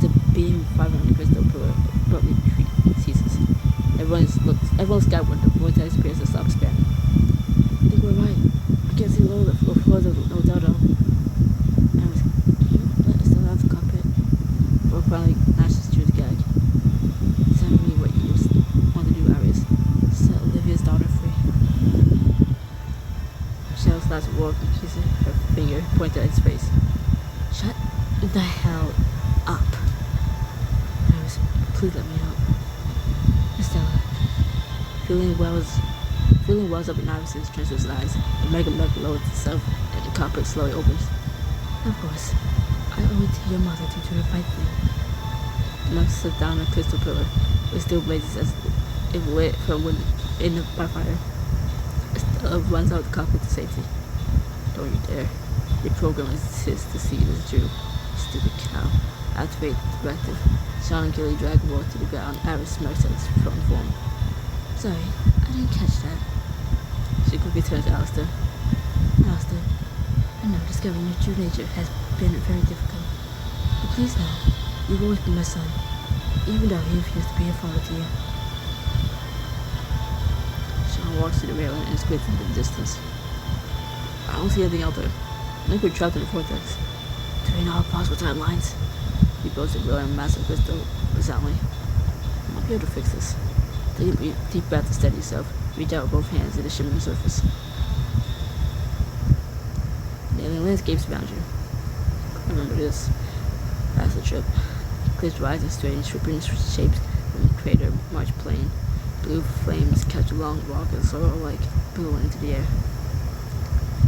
The beam 500 crystal pillar abruptly ceases. Everyone's skyward. The void appears to stop expanding. I think we're right. I can't see low the floors of no doubt. Let us still out the cockpit. Or finally lashes to his gag. Tell me what you want to do, Arius. Set Olivia's daughter free. Michelle starts walking, kissing her finger, pointed at his face. Shut the hell up. Arius, please let me out. Estella. Feeling wells up in Iris's translucent eyes. The mega mech lowers itself and the cockpit slowly opens. Of course. I owe it to your mother to do the right thing. The mech sits down on a crystal pillar. It still blazes as if lit from by fire. Estella runs out of the cockpit to safety. Don't you dare. Your program insists to see this Jew. Stupid cow. Activate the directive. Sean and Gilly drag Ward to the ground. Iris smirks at his front form. Sorry, I didn't catch that. She quickly turns to Alistair. Alistair, I know discovering your true nature has been very difficult. But please know, you've always been my son, even though he refused to be a father to you. Sean walks to the railing and squints into the distance. I don't see anything out there. I think we're trapped in the vortex. Between all possible timelines. He blows a glowing massive crystal resoundingly. I might be able to fix this. Take a deep breath to steady yourself. Reach out with both hands to the shimmering surface. The alien landscapes around you. Remember this. Pass the trip. Cliffs rise in strange, tripping shapes from the crater march plain. Blue flames catch along rock and soil like billowing into the air.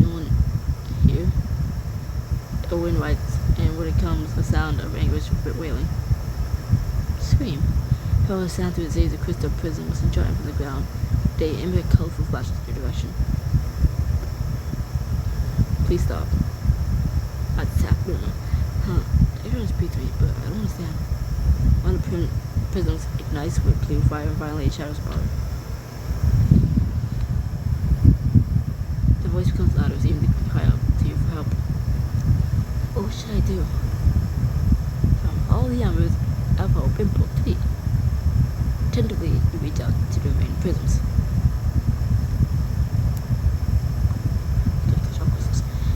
No one here. A wind rides, and when it comes, the sound of anguish wailing. Scream. Follow the sound through the days of crystal prisms and jutting from the ground. They emit colorful flashes in your direction. Please stop. I tap Bruno. Huh. You're trying to speak to me, but I don't understand. One of the prisms ignites with blue fire and violently shadows apart. The voice becomes louder as even to cry out to you for help. What should I do? From all the embers, Alpha been pulled to thee. Tentatively, you reach out to the remaining prisms.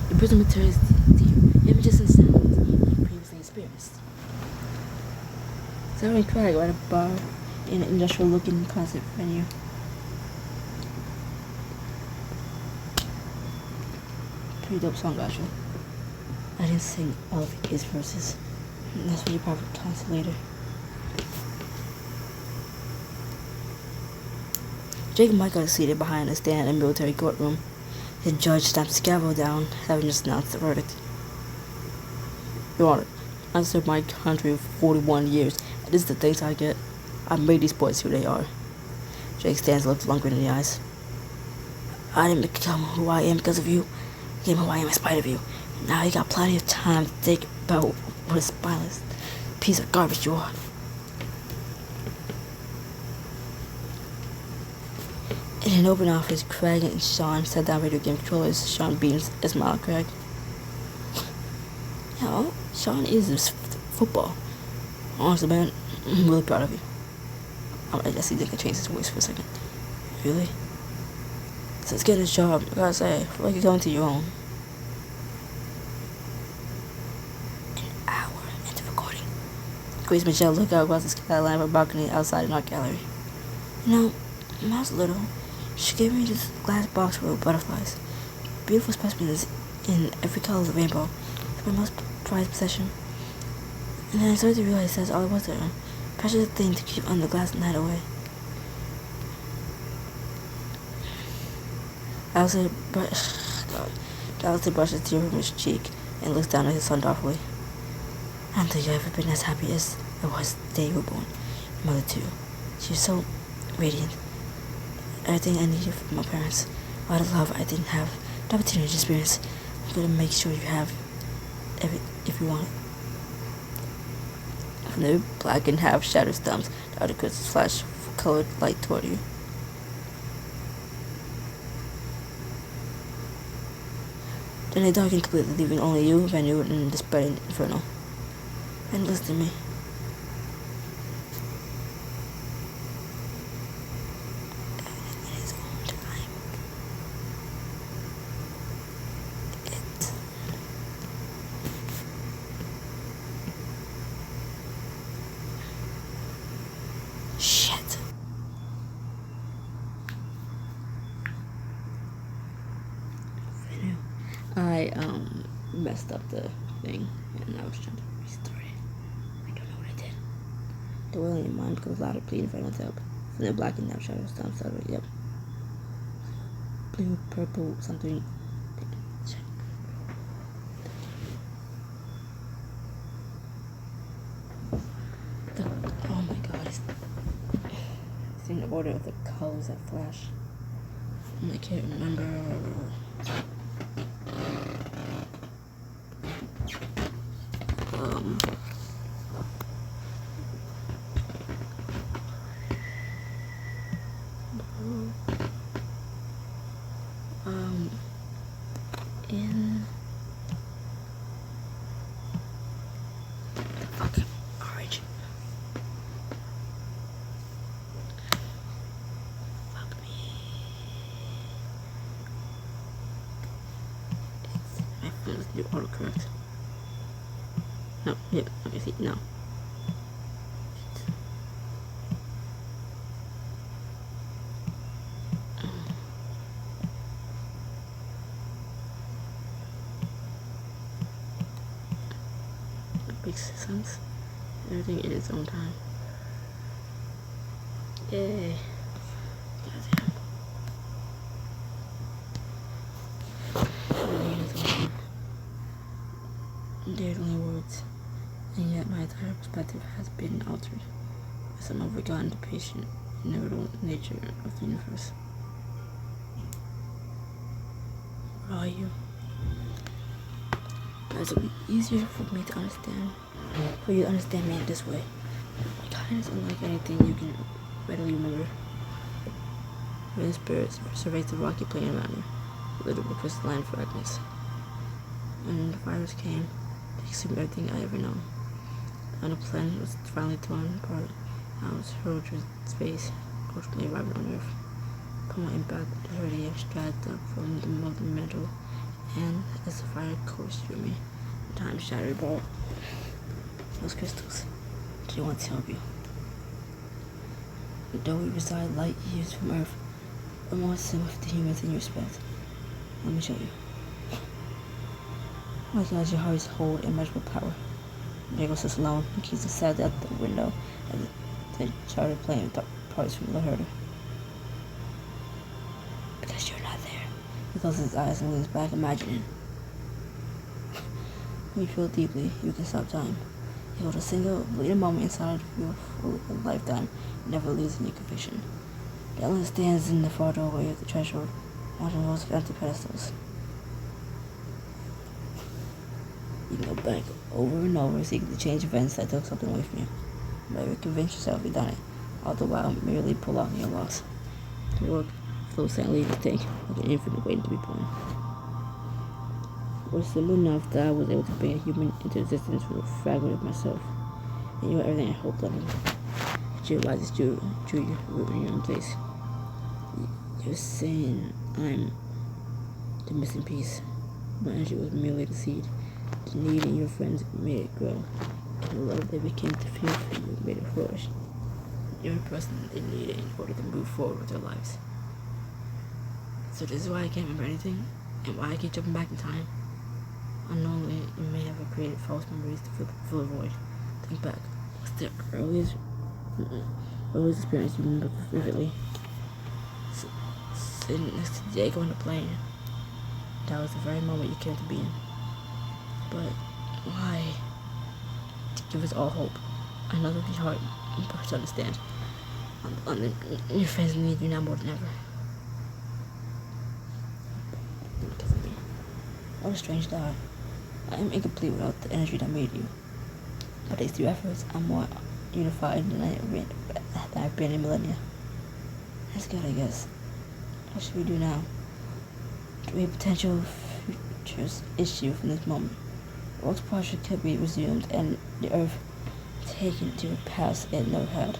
The prism returns to you, images and sounds you previously experienced. Serving Craig at a bar in an industrial-looking concert venue. Pretty dope song, actually. I didn't sing all of his verses. That's what you probably taught later. Jake and Mike got seated behind a stand in a military courtroom. The judge stamped the gavel down, having just announced the verdict. Your Honor, I served my country for 41 years, and this is the things I get. I made these boys who they are. Jake stands looked longer in the eyes. I didn't become who I am because of you. I became who I am in spite of you. Now you got plenty of time to think about what a spineless piece of garbage you are. In an open office, Craig and Sean sat down video game controllers. Sean beams a smile at Craig. Yeah, Sean is football. Honestly, man, I'm really proud of you. I guess he didn't change his voice for a second. Really? So let's get his job. I gotta say, I feel like you're going to your own. An hour into recording, Grace Michelle looked out across the skyline of a balcony outside an art gallery. You know, when I was little, she gave me this glass box full of butterflies. Beautiful specimens in every color of the rainbow. It's my most prized possession. And then I started to realize that's all it was there. Precious thing to keep under the glass and hide away. Alistair brushed a tear from his cheek and looked down at his son thoughtfully. I don't think I've ever been as happy as I was the day you were born. Your mother too. She was so radiant. Everything I needed from my parents. A lot of love I didn't have. The opportunity to experience. I'm going to make sure you have if you want it. From the black and half shattered stumps, the outer crystals flash colored light toward you. Then they darkened completely, leaving only you, Vanu, and the spreading inferno. And listen to me. In his own time. Shit. I messed up the thing and I was trying to restart it. I don't know what I did. The wailing in mind becomes louder, pleading for anyone's help. From the black and now shadow stumps out of it, yep. Blue, purple, something. Oh my god, it's in the order of the colors that flash. I can't remember. In the fucking origin. Fuck me. I feel like you autocorrect. No, yep, let me see, no. That makes sense. Everything in its own time. Yay. Goddamn. Everything in its own time. Dared only words. And yet my entire perspective has been altered by some overgone the patient, inevitable nature of the universe. Where are you? It would be easier for me to understand, for you to understand me in this way. My kindness is unlike anything you can readily remember. When spirits surveys the rocky plain around you, littered with crystalline fragments. When the virus came, they consumed everything I ever known. And the planet was finally torn apart. I was hurled through space, ultimately arriving on Earth. Upon my impact, the already extracted from the molten metal, and as the fire coursed through me, time shattered all those crystals. I didn't want to help you. Though we reside light years from Earth, we're more similar to humans in your respect. Let me show you. Recognize your hearts hold immeasurable power. Jacob sits alone and keeps sad out the window as they started playing with parts from the herder. Because you're not there. He closes his eyes and leans back, imagining. When you feel deeply, you can stop time. You hold a single, fleeting moment inside of you for a lifetime, never leaves in your conviction. Ellen stands in the far doorway of the threshold, watching rows of empty pedestals. You can go back over and over, seeking to change events that took something away from you. Never convince yourself you've done it, all the while merely prolonging your loss. The work flows silently to take, like an infant waiting to be born. It was simple enough that I was able to bring a human into existence from a fragment of myself. And you were everything I hoped of. But you realize it's drew you in your own place. You're saying I'm the missing piece. My energy was merely the seed. The need in your friends made it grow. And the love they became to feel for you made it flourish. You're the person they needed in order to move forward with their lives. So this is why I can't remember anything, and why I keep jumping back in time. Unknowingly, you may have created false memories to fill a void. Think back. What's the earliest experience you remember vividly? Sitting next to Diego on the plane. That was the very moment you came to be in. But why? To give us all hope. I know that it's hard to understand. Your friends need you now more than ever. Because of me. What a strange thought. I am incomplete without the energy that made you. But thanks to your efforts, I'm more unified than I've been in millennia. That's good, I guess. What should we do now? To a potential future's issue from this moment. The world's project could be resumed and the Earth taken to a past it never had.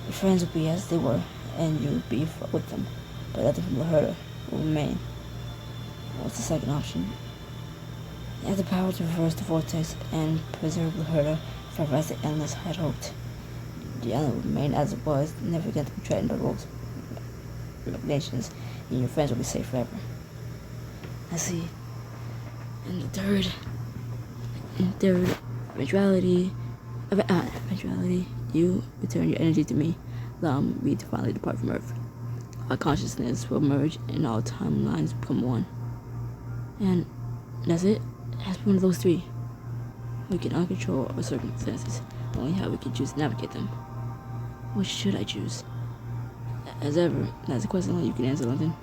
Your friends will be as they were, and you will be with them, but nothing from the herder will remain. What's the second option? You have the power to reverse the vortex and preserve the herder forever as the endless had hoped. The island will remain as it was, never again to be threatened by the world's nations, and your friends will be safe forever. I see. And the third eventuality, you return your energy to me, allow me to finally depart from Earth. Our consciousness will merge and all timelines become one. And that's it. It has to be one of those three. We cannot control our circumstances, only how we can choose to navigate them. Which should I choose? As ever, that's a question only you can answer, London.